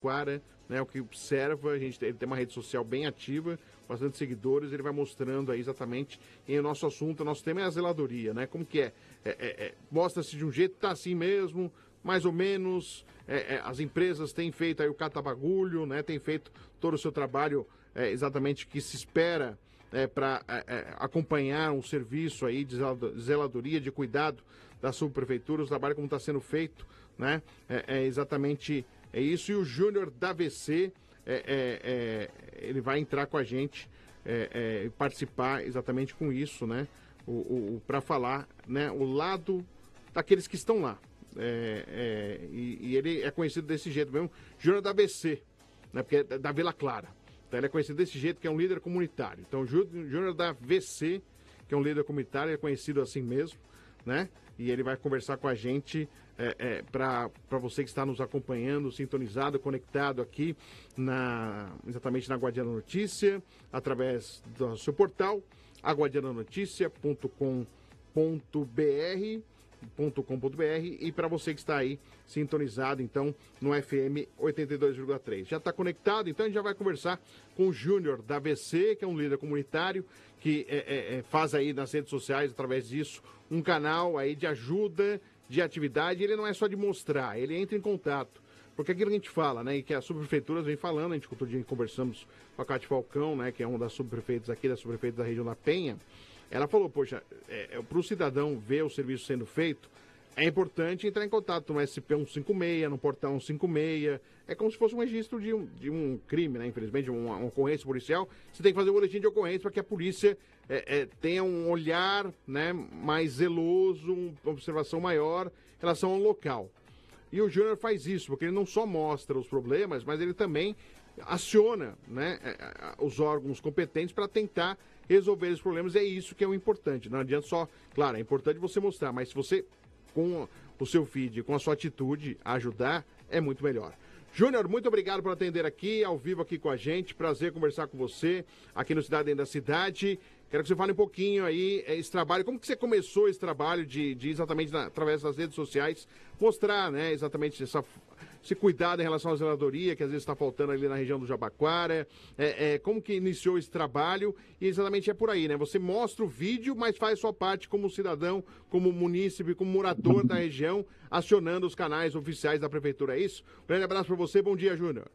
Jabaquara, né, o que observa, ele tem uma rede social bem ativa, bastante seguidores, ele vai mostrando aí exatamente, e o nosso assunto, o nosso tema é a zeladoria, né, como que é? Mostra-se de um jeito, tá assim mesmo, mais ou menos, as empresas têm feito aí o catabagulho, né, têm feito todo o seu trabalho exatamente que se espera para acompanhar um serviço aí de zeladoria, de cuidado da subprefeitura, o trabalho como está sendo feito, né, exatamente isso. E o Júnior da VC, ele vai entrar com a gente e participar exatamente com isso, né, para falar, né, o lado daqueles que estão lá. E ele é conhecido desse jeito mesmo, Júnior da VC, né, porque é da Vila Clara. Então ele é conhecido desse jeito, que é um líder comunitário. Então, Júnior da VC, que é um líder comunitário, é conhecido assim mesmo, né? E ele vai conversar com a gente para você que está nos acompanhando, sintonizado, conectado aqui, exatamente na Guardiã da Notícia, através do seu portal, aguardiandanoticia.com.br, e para você que está aí sintonizado, então, no FM 82,3. Já está conectado, então a gente já vai conversar com o Júnior da VC, que é um líder comunitário, que faz aí nas redes sociais, através disso, um canal aí de ajuda, de atividade. Ele não é só de mostrar, ele entra em contato. Porque aquilo que a gente fala, né, e que as subprefeituras vem falando, a gente outro dia conversamos com a Cátia Falcão, né, que é uma das subprefeitas aqui, da subprefeita da região da Penha. Ela falou, poxa, para o cidadão ver o serviço sendo feito, é importante entrar em contato no SP 156, no portal 156. É como se fosse um registro de um crime, né? Infelizmente, uma ocorrência policial. Você tem que fazer um boletim de ocorrência para que a polícia tenha um olhar, né, mais zeloso, uma observação maior em relação ao local. E o Júnior faz isso, porque ele não só mostra os problemas, mas ele também aciona, né, os órgãos competentes para tentar resolver os problemas. É isso que é o importante. Não adianta só... Claro, é importante você mostrar, mas se você, com o seu feed, com a sua atitude, ajudar, é muito melhor. Júnior, muito obrigado por atender aqui, ao vivo aqui com a gente. Prazer conversar com você aqui no Cidade Dentro da Cidade. Quero que você fale um pouquinho aí, esse trabalho, como que você começou esse trabalho de exatamente através das redes sociais, mostrar, né, exatamente esse cuidado em relação à zeladoria, que às vezes está faltando ali na região do Jabaquara, como que iniciou esse trabalho, e exatamente é por aí, né? Você mostra o vídeo, mas faz a sua parte como cidadão, como munícipe, como morador da região, acionando os canais oficiais da prefeitura, é isso? Grande abraço para você, bom dia, Júnior.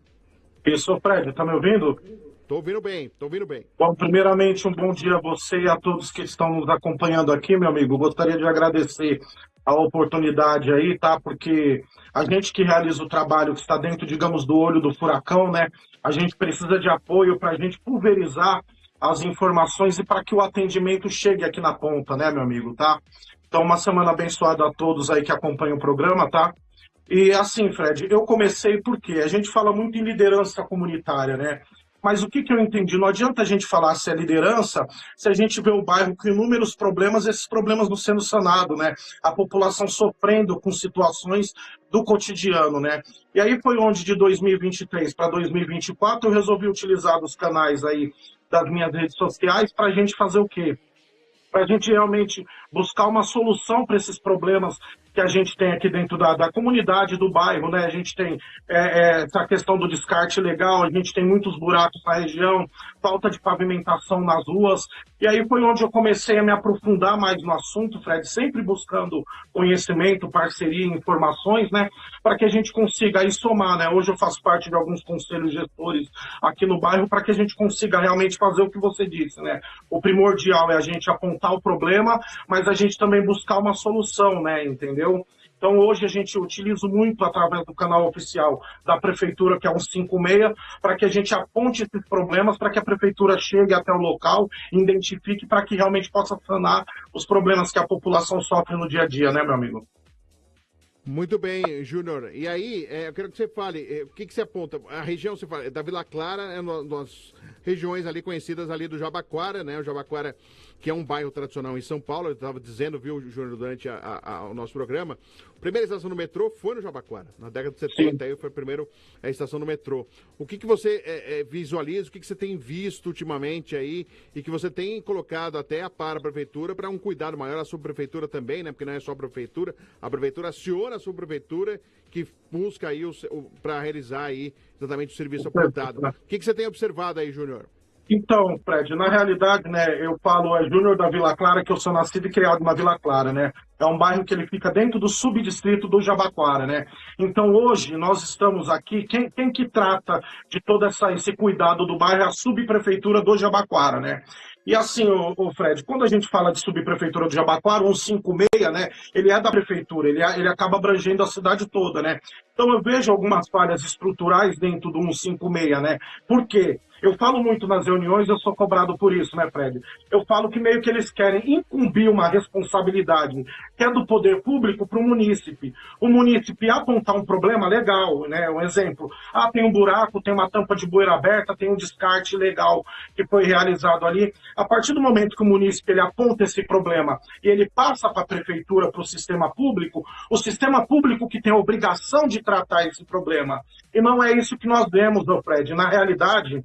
Isso, Fred, tá me ouvindo? Tô ouvindo bem, tô ouvindo bem. Bom, primeiramente, um bom dia a você e a todos que estão nos acompanhando aqui, meu amigo. Gostaria de agradecer a oportunidade aí, tá? Porque a gente que realiza o trabalho que está dentro, digamos, do olho do furacão, né? A gente precisa de apoio para a gente pulverizar as informações e para que o atendimento chegue aqui na ponta, né, meu amigo, tá? Então, uma semana abençoada a todos aí que acompanham o programa, tá? E assim, Fred, eu comecei porque a gente fala muito em liderança comunitária, né? Mas o que eu entendi? Não adianta a gente falar se é liderança se a gente vê o bairro com inúmeros problemas, esses problemas não sendo sanados, né? A população sofrendo com situações do cotidiano, né? E aí foi onde de 2023 para 2024 eu resolvi utilizar os canais aí das minhas redes sociais para a gente fazer o quê? Para a gente realmente buscar uma solução para esses problemas que a gente tem aqui dentro da comunidade, do bairro, né? A gente tem essa questão do descarte legal, a gente tem muitos buracos na região, falta de pavimentação nas ruas, e aí foi onde eu comecei a me aprofundar mais no assunto, Fred, sempre buscando conhecimento, parceria, informações, né? Para que a gente consiga aí somar, né? Hoje eu faço parte de alguns conselhos gestores aqui no bairro para que a gente consiga realmente fazer o que você disse, né? O primordial é a gente apontar o problema, mas a gente também buscar uma solução, né? Entendeu? Então hoje a gente utiliza muito através do canal oficial da prefeitura, que é o 156, para que a gente aponte esses problemas, para que a prefeitura chegue até o local, identifique, para que realmente possa sanar os problemas que a população sofre no dia a dia, né, meu amigo? Muito bem, Júnior. E aí, eu quero que você fale, o que você aponta? A região, você fala, da Vila Clara é uma das regiões ali conhecidas ali do Jabaquara, né? O Jabaquara, que é um bairro tradicional em São Paulo, eu estava dizendo, viu, Júnior, durante o nosso programa, a primeira estação do metrô foi no Jabaquara, na década de 70, aí foi a primeira estação do metrô. O que você visualiza, o que você tem visto ultimamente aí, e que você tem colocado até a prefeitura para um cuidado maior, a subprefeitura também, né? Porque não é só a prefeitura aciona a subprefeitura que busca aí para realizar aí exatamente o serviço apontado. O que você tem observado aí, Júnior? Então, Fred, na realidade, né, eu falo, Júnior da Vila Clara, que eu sou nascido e criado na Vila Clara, né? É um bairro que ele fica dentro do subdistrito do Jabaquara, né? Então, hoje, nós estamos aqui, quem que trata de todo esse cuidado do bairro é a subprefeitura do Jabaquara, né? E assim, o Fred, quando a gente fala de subprefeitura do Jabaquara, 156, né, ele é da prefeitura, ele acaba abrangendo a cidade toda, né? Então eu vejo algumas falhas estruturais dentro do 156, né? Por quê? Eu falo muito nas reuniões, eu sou cobrado por isso, né, Fred? Eu falo que meio que eles querem incumbir uma responsabilidade que é do poder público para o munícipe. O munícipe apontar um problema legal, né? Um exemplo, tem um buraco, tem uma tampa de bueira aberta, tem um descarte legal que foi realizado ali. A partir do momento que o munícipe ele aponta esse problema e ele passa para a prefeitura, para o sistema público que tem a obrigação de tratar esse problema. E não é isso que nós vemos, meu Fred. Na realidade,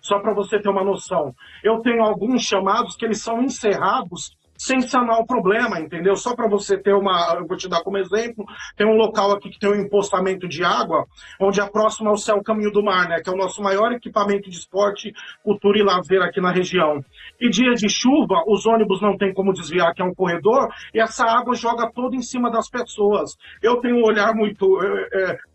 só para você ter uma noção, eu tenho alguns chamados que eles são encerrados sem sanar o problema, entendeu? Só para você ter eu vou te dar como exemplo, tem um local aqui que tem um empostamento de água, onde a próxima é o Céu Caminho do Mar, né? Que é o nosso maior equipamento de esporte, cultura e lazer aqui na região. E dia de chuva, os ônibus não tem como desviar, que é um corredor, e essa água joga toda em cima das pessoas. Eu tenho um olhar muito...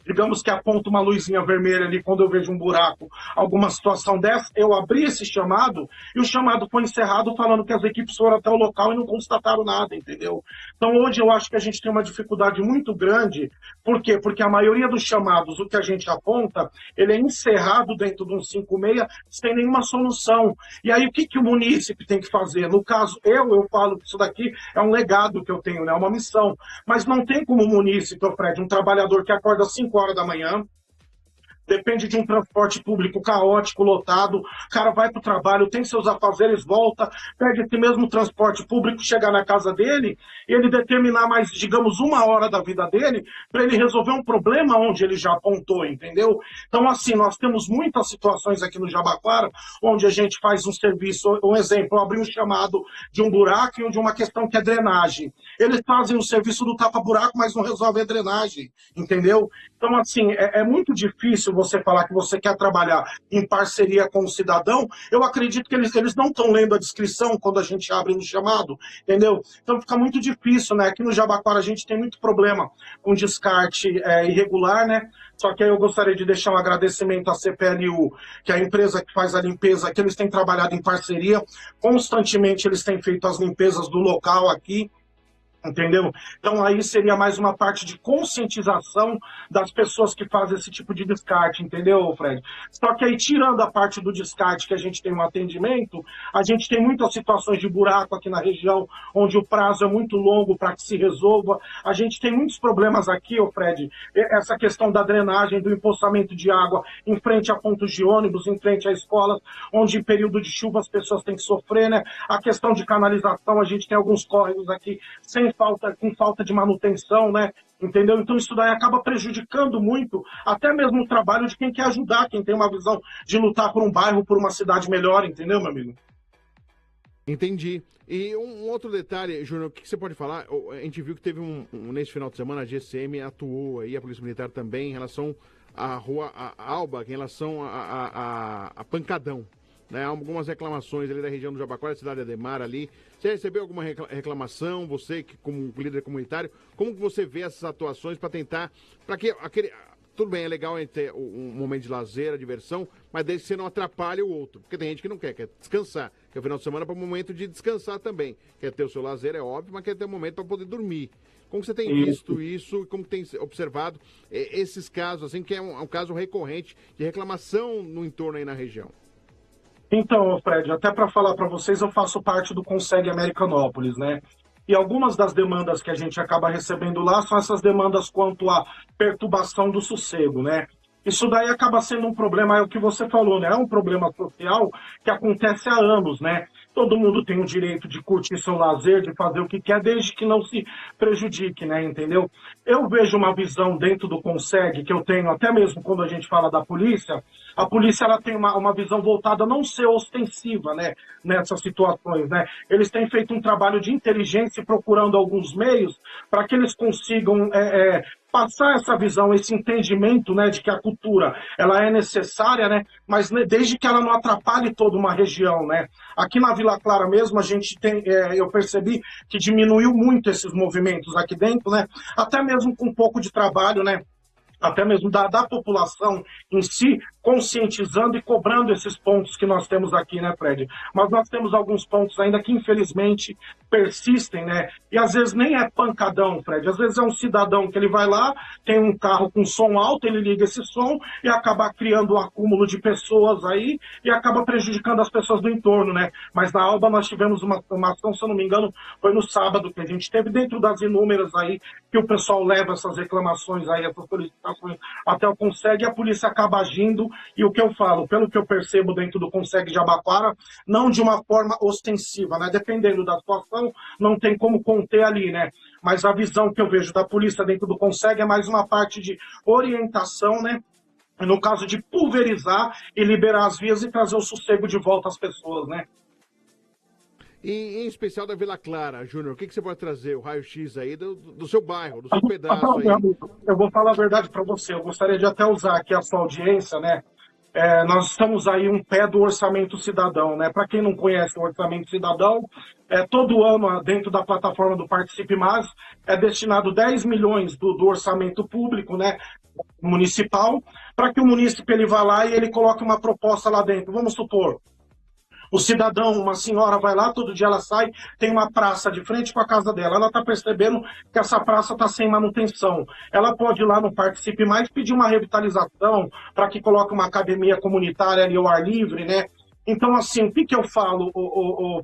digamos que aponta uma luzinha vermelha ali quando eu vejo um buraco, alguma situação dessa, eu abri esse chamado e o chamado foi encerrado falando que as equipes foram até o local e não constataram nada, entendeu? Então hoje eu acho que a gente tem uma dificuldade muito grande. Por quê? Porque a maioria dos chamados, o que a gente aponta, ele é encerrado dentro de um 56 sem nenhuma solução. E aí o que o munícipe tem que fazer? No caso, eu falo que isso daqui é um legado que eu tenho, né? Uma missão. Mas não tem como o munícipe, Fred, um trabalhador que acorda às 5 horas da manhã, depende de um transporte público caótico, lotado, o cara vai para o trabalho, tem seus afazeres, volta, perde esse mesmo transporte público, chegar na casa dele, e ele determinar mais, digamos, 1 hora da vida dele, para ele resolver um problema onde ele já apontou, entendeu? Então, assim, nós temos muitas situações aqui no Jabaquara, onde a gente faz um serviço, um exemplo, abrir um chamado de um buraco e de uma questão que é drenagem. Eles fazem o serviço do tapa-buraco, mas não resolvem a drenagem, entendeu? Então, assim, é muito difícil você falar que você quer trabalhar em parceria com o cidadão. Eu acredito que eles não estão lendo a descrição quando a gente abre no chamado, entendeu? Então fica muito difícil, né? Aqui no Jabaquara a gente tem muito problema com descarte irregular, né? Só que aí eu gostaria de deixar um agradecimento à CPLU, que é a empresa que faz a limpeza, que eles têm trabalhado em parceria, constantemente eles têm feito as limpezas do local aqui, entendeu? Então aí seria mais uma parte de conscientização das pessoas que fazem esse tipo de descarte, entendeu, Fred? Só que aí, tirando a parte do descarte que a gente tem um atendimento, a gente tem muitas situações de buraco aqui na região, onde o prazo é muito longo para que se resolva. A gente tem muitos problemas aqui, Fred, essa questão da drenagem, do empoçamento de água em frente a pontos de ônibus, em frente a escolas, onde em período de chuva as pessoas têm que sofrer, né? A questão de canalização, a gente tem alguns córregos aqui com falta de manutenção, né? Entendeu? Então isso daí acaba prejudicando muito até mesmo o trabalho de quem quer ajudar, quem tem uma visão de lutar por um bairro, por uma cidade melhor, entendeu, meu amigo? Entendi. E um outro detalhe, Júnior, o que você pode falar? A gente viu que teve nesse final de semana, a GCM atuou aí, a Polícia Militar também, em relação à rua Alba, em relação a Pancadão. Né, algumas reclamações ali da região do Jabaquara, cidade Ademar ali. Você recebeu alguma reclamação, você que como líder comunitário, como que você vê essas atuações para tentar, para que tudo bem, é legal ter um momento de lazer, a diversão, mas desde que você não atrapalhe o outro, porque tem gente que não quer descansar, que é o final de semana para um momento de descansar também, quer ter o seu lazer, é óbvio, mas quer ter um momento para poder dormir. Como você tem visto isso e como tem observado esses casos, assim, que é um caso recorrente de reclamação no entorno aí na região? Então, Fred, até para falar para vocês, eu faço parte do Conseg Americanópolis, né? E algumas das demandas que a gente acaba recebendo lá são essas demandas quanto à perturbação do sossego, né? Isso daí acaba sendo um problema, é o que você falou, né? É um problema social que acontece há anos, né? Todo mundo tem o direito de curtir seu lazer, de fazer o que quer, desde que não se prejudique, né? Entendeu? Eu vejo uma visão dentro do Conseg, que eu tenho até mesmo quando a gente fala da polícia, a polícia ela tem uma visão voltada a não ser ostensiva, né? Nessas situações, né? Eles têm feito um trabalho de inteligência procurando alguns meios para que eles consigam passar essa visão, esse entendimento, né, de que a cultura ela é necessária, né, mas né, desde que ela não atrapalhe toda uma região, né. Aqui na Vila Clara mesmo a gente tem, eu percebi que diminuiu muito esses movimentos aqui dentro, né, até mesmo com um pouco de trabalho, né, até mesmo da população em si, conscientizando e cobrando esses pontos que nós temos aqui, né, Fred? Mas nós temos alguns pontos ainda que, infelizmente, persistem, né? E às vezes nem é pancadão, Fred. Às vezes é um cidadão que ele vai lá, tem um carro com som alto, ele liga esse som e acaba criando um acúmulo de pessoas aí e acaba prejudicando as pessoas do entorno, né? Mas na Alba nós tivemos uma ação, se eu não me engano, foi no sábado que a gente teve, dentro das inúmeras aí, que o pessoal leva essas reclamações aí, essas solicitações até o Conseg, e a polícia acaba agindo, e o que eu falo, pelo que eu percebo dentro do Conseg de Jabaquara, não de uma forma ostensiva, né? Dependendo da situação, não tem como conter ali, né? Mas a visão que eu vejo da polícia dentro do Conseg é mais uma parte de orientação, né? No caso de pulverizar e liberar as vias e trazer o sossego de volta às pessoas, né? E em especial da Vila Clara, Júnior, o que você pode trazer, o raio-x aí do seu bairro, do seu pedaço aí? Eu vou falar a verdade para você, eu gostaria de até usar aqui a sua audiência, né? Nós estamos aí um pé do Orçamento Cidadão, né? Para quem não conhece o Orçamento Cidadão, todo ano, dentro da plataforma do Participe Mais, é destinado 10 milhões do orçamento público, né? Municipal, para que o munícipe ele vá lá e ele coloque uma proposta lá dentro. Vamos supor, o cidadão, uma senhora vai lá, todo dia ela sai, tem uma praça de frente com a casa dela. Ela está percebendo que essa praça está sem manutenção. Ela pode ir lá no Participe Mais pedir uma revitalização para que coloque uma academia comunitária ali ao ar livre, né? Então, assim, o que eu falo,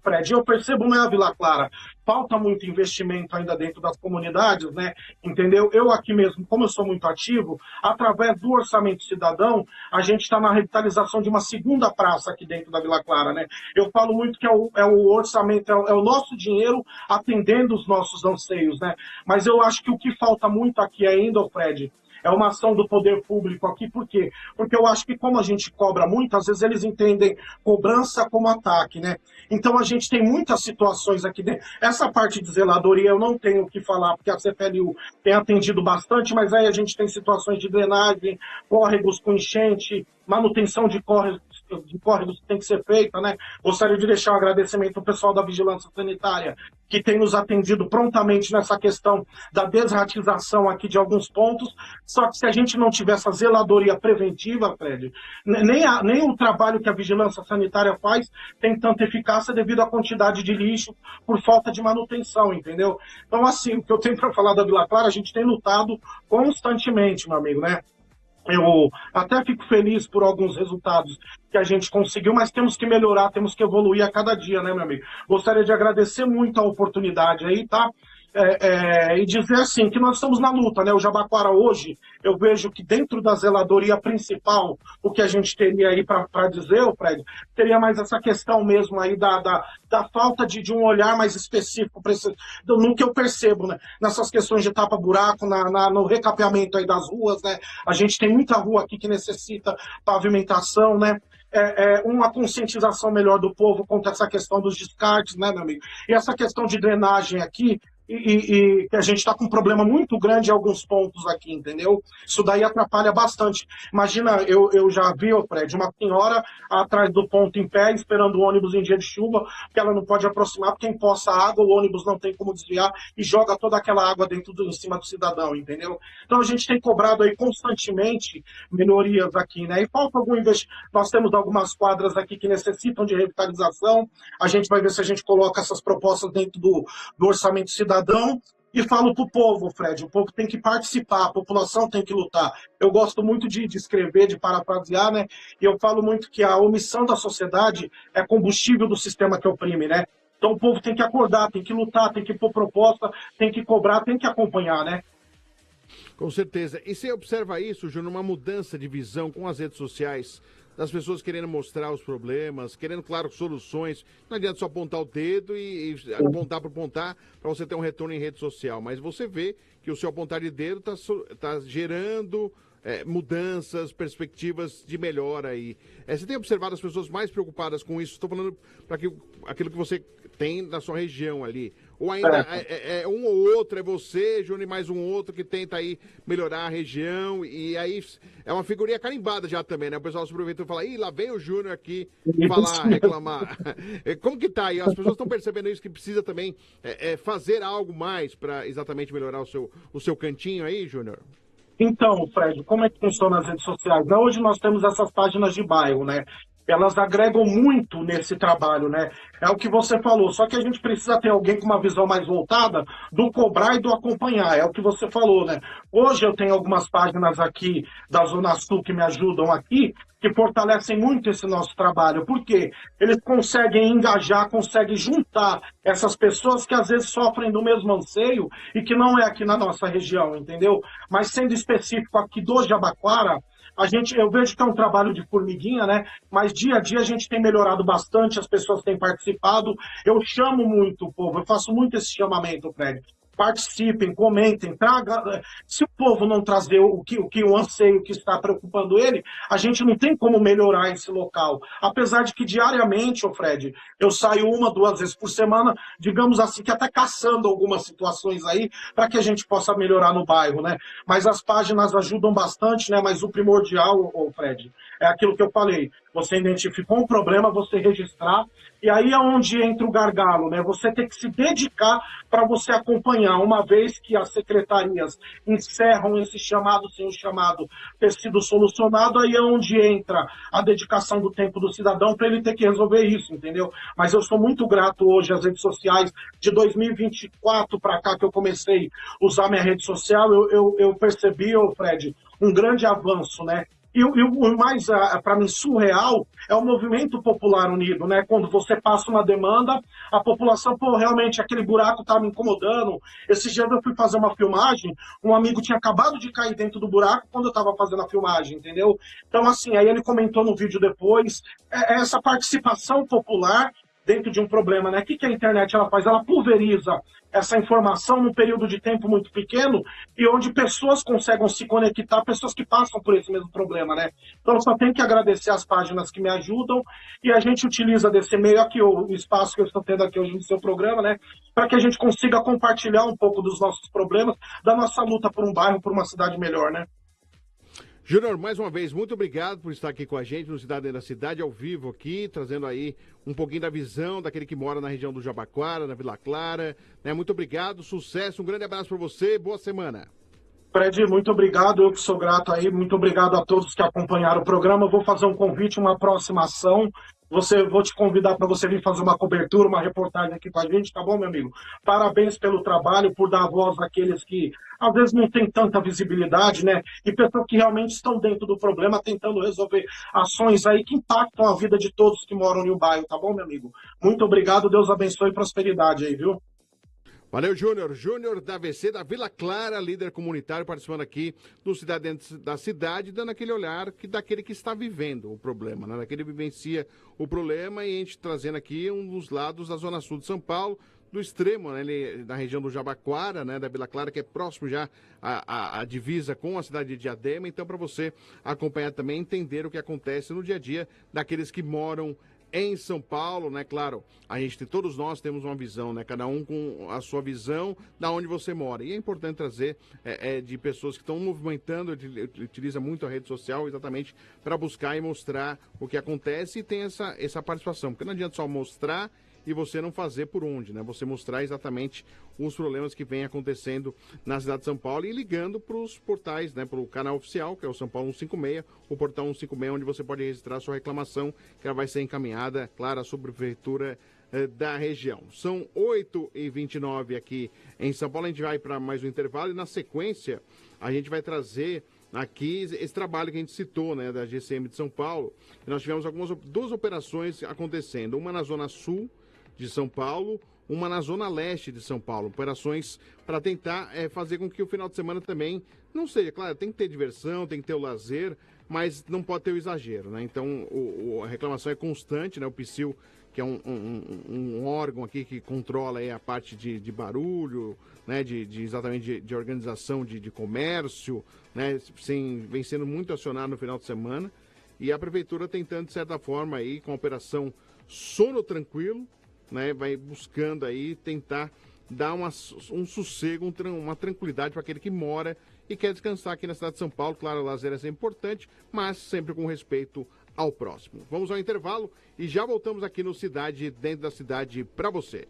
Fred? Eu percebo, não é a Vila Clara, falta muito investimento ainda dentro das comunidades, né? Entendeu? Eu aqui mesmo, como eu sou muito ativo, através do Orçamento Cidadão, a gente está na revitalização de uma segunda praça aqui dentro da Vila Clara, né? Eu falo muito que é o orçamento, é o nosso dinheiro atendendo os nossos anseios, né? Mas eu acho que o que falta muito aqui ainda, Fred, é uma ação do poder público aqui, por quê? Porque eu acho que como a gente cobra muito, às vezes eles entendem cobrança como ataque, né? Então a gente tem muitas situações aqui dentro. Essa parte de zeladoria eu não tenho o que falar, porque a CPLU tem atendido bastante, mas aí a gente tem situações de drenagem, córregos com enchente, manutenção de córregos que tem que ser feita, né? Gostaria de deixar um agradecimento ao pessoal da Vigilância Sanitária, que tem nos atendido prontamente nessa questão da desratização aqui de alguns pontos. Só que se a gente não tiver essa zeladoria preventiva, Fred, nem o trabalho que a Vigilância Sanitária faz tem tanta eficácia devido à quantidade de lixo por falta de manutenção, entendeu? Então, assim, o que eu tenho para falar da Vila Clara, a gente tem lutado constantemente, meu amigo, né? Eu até fico feliz por alguns resultados que a gente conseguiu, mas temos que melhorar, temos que evoluir a cada dia, né, meu amigo? Gostaria de agradecer muito a oportunidade aí, tá? E dizer assim, que nós estamos na luta, né? O Jabaquara hoje, eu vejo que dentro da zeladoria principal, o que a gente teria aí para dizer, Fred, teria mais essa questão mesmo aí da falta de um olhar mais específico no que eu percebo, né? Nessas questões de tapa-buraco, no recapeamento aí das ruas, né? A gente tem muita rua aqui que necessita pavimentação, né? Uma conscientização melhor do povo contra essa questão dos descartes, né, meu amigo? E essa questão de drenagem aqui, e que a gente está com um problema muito grande em alguns pontos aqui, entendeu? Isso daí atrapalha bastante. Imagina, eu já vi, Fred, uma senhora atrás do ponto em pé, esperando o ônibus em dia de chuva, porque ela não pode aproximar, porque empoça água, o ônibus não tem como desviar e joga toda aquela água em cima do cidadão, entendeu? Então a gente tem cobrado aí constantemente melhorias aqui, né? E falta algum investimento. Nós temos algumas quadras aqui que necessitam de revitalização, a gente vai ver se a gente coloca essas propostas dentro do orçamento cidadão. E falo para o povo, Fred, o povo tem que participar, a população tem que lutar. Eu gosto muito de escrever, de parafrasear, né? E eu falo muito que a omissão da sociedade é combustível do sistema que oprime, né? Então o povo tem que acordar, tem que lutar, tem que pôr proposta, tem que cobrar, tem que acompanhar, né? Com certeza. E você observa isso, Júnior, uma mudança de visão com as redes sociais, das pessoas querendo mostrar os problemas, querendo, claro, soluções. Não adianta só apontar o dedo e apontar por apontar para você ter um retorno em rede social. Mas você vê que o seu apontar de dedo está gerando mudanças, perspectivas de melhora aí. Você tem observado as pessoas mais preocupadas com isso? Estou falando para aquilo que você tem na sua região ali. Ou ainda é um ou outro, é você, Júnior, e mais um outro que tenta aí melhorar a região, e aí é uma figurinha carimbada já também, né? O pessoal se aproveita e fala, lá vem o Júnior aqui falar, reclamar. Como que tá aí? As pessoas estão percebendo isso, que precisa também fazer algo mais para exatamente melhorar o seu cantinho aí, Júnior? Então, Fred, como é que funciona as redes sociais? Hoje nós temos essas páginas de bairro, né? Elas agregam muito nesse trabalho, né? É o que você falou, só que a gente precisa ter alguém com uma visão mais voltada do cobrar e do acompanhar, é o que você falou, né? Hoje eu tenho algumas páginas aqui da Zona Sul que me ajudam aqui, que fortalecem muito esse nosso trabalho, porque eles conseguem engajar, conseguem juntar essas pessoas que às vezes sofrem do mesmo anseio e que não é aqui na nossa região, entendeu? Mas sendo específico aqui do Jabaquara, eu vejo que é um trabalho de formiguinha, né? Mas dia a dia a gente tem melhorado bastante, as pessoas têm participado. Eu chamo muito o povo, eu faço muito esse chamamento, Fred. Participem, comentem, traga. Se o povo não trazer o anseio que está preocupando ele, a gente não tem como melhorar esse local. Apesar de que diariamente, Fred, eu saio 1, 2 vezes por semana, digamos assim, que até caçando algumas situações aí, para que a gente possa melhorar no bairro, né? Mas as páginas ajudam bastante, né? Mas o primordial, Fred, é aquilo que eu falei. Você identificou um problema, você registrar, e aí é onde entra o gargalo, né? Você tem que se dedicar para você acompanhar, uma vez que as secretarias encerram esse chamado sem o chamado ter sido solucionado, aí é onde entra a dedicação do tempo do cidadão para ele ter que resolver isso, entendeu? Mas eu sou muito grato hoje às redes sociais, de 2024 para cá que eu comecei a usar minha rede social, eu percebi, Fred, um grande avanço, né? E o mais, para mim, surreal é o movimento popular unido, né? Quando você passa uma demanda, a população, realmente, aquele buraco está me incomodando. Esses dias eu fui fazer uma filmagem, um amigo tinha acabado de cair dentro do buraco quando eu estava fazendo a filmagem, entendeu? Então, assim, aí ele comentou no vídeo depois, essa participação popular dentro de um problema, né? O que a internet ela faz? Ela pulveriza essa informação num período de tempo muito pequeno e onde pessoas conseguem se conectar, pessoas que passam por esse mesmo problema, né? Então, eu só tenho que agradecer as páginas que me ajudam e a gente utiliza desse meio aqui, o espaço que eu estou tendo aqui hoje no seu programa, né? Para que a gente consiga compartilhar um pouco dos nossos problemas, da nossa luta por um bairro, por uma cidade melhor, né? Júnior, mais uma vez, muito obrigado por estar aqui com a gente no Cidade da Cidade, ao vivo aqui, trazendo aí um pouquinho da visão daquele que mora na região do Jabaquara, na Vila Clara. Né? Muito obrigado, sucesso, um grande abraço para você, boa semana. Fred, muito obrigado, eu que sou grato aí, muito obrigado a todos que acompanharam o programa. Eu vou fazer um convite, uma próxima ação. Vou te convidar para você vir fazer uma cobertura, uma reportagem aqui com a gente, tá bom, meu amigo? Parabéns pelo trabalho, por dar voz àqueles que às vezes não têm tanta visibilidade, né? E pessoas que realmente estão dentro do problema, tentando resolver ações aí que impactam a vida de todos que moram no bairro, tá bom, meu amigo? Muito obrigado, Deus abençoe e prosperidade aí, viu? Valeu, Júnior. Júnior da AVC, da Vila Clara, líder comunitário, participando aqui do Cidade da Cidade, dando aquele olhar daquele que está vivendo o problema, né? Daquele que vivencia o problema e a gente trazendo aqui um dos lados da Zona Sul de São Paulo, do extremo, né, na região do Jabaquara, né, da Vila Clara, que é próximo já à divisa com a cidade de Diadema. Então, para você acompanhar também, entender o que acontece no dia a dia daqueles que moram em São Paulo, né? Claro, todos nós temos uma visão, né? Cada um com a sua visão da onde você mora. E é importante trazer de pessoas que estão movimentando, utiliza muito a rede social exatamente para buscar e mostrar o que acontece e tem essa participação. Porque não adianta só mostrar e você não fazer por onde, né? Você mostrar exatamente os problemas que vêm acontecendo na cidade de São Paulo e ligando para os portais, né? Para o canal oficial, que é o São Paulo 156, o portal 156, onde você pode registrar sua reclamação, que ela vai ser encaminhada, claro, à subprefeitura da região. São 8h29 aqui em São Paulo, a gente vai para mais um intervalo e na sequência a gente vai trazer aqui esse trabalho que a gente citou, né, da GCM de São Paulo. Nós tivemos duas operações acontecendo, uma na Zona Sul de São Paulo, uma na Zona Leste de São Paulo. Operações para tentar fazer com que o final de semana também não seja, claro, tem que ter diversão, tem que ter o lazer, mas não pode ter o exagero, né? Então, a reclamação é constante, né? O Psyll que é um órgão aqui que controla aí a parte de barulho, né, exatamente de organização de comércio, né, vem sendo muito acionado no final de semana, e a prefeitura tentando, de certa forma, aí, com a operação Sono Tranquilo, né, vai buscando aí tentar dar um sossego, uma tranquilidade para aquele que mora e quer descansar aqui na cidade de São Paulo. Claro, o lazer é sempre importante, mas sempre com respeito ao próximo. Vamos ao intervalo e já voltamos aqui no Cidade Dentro da Cidade para você.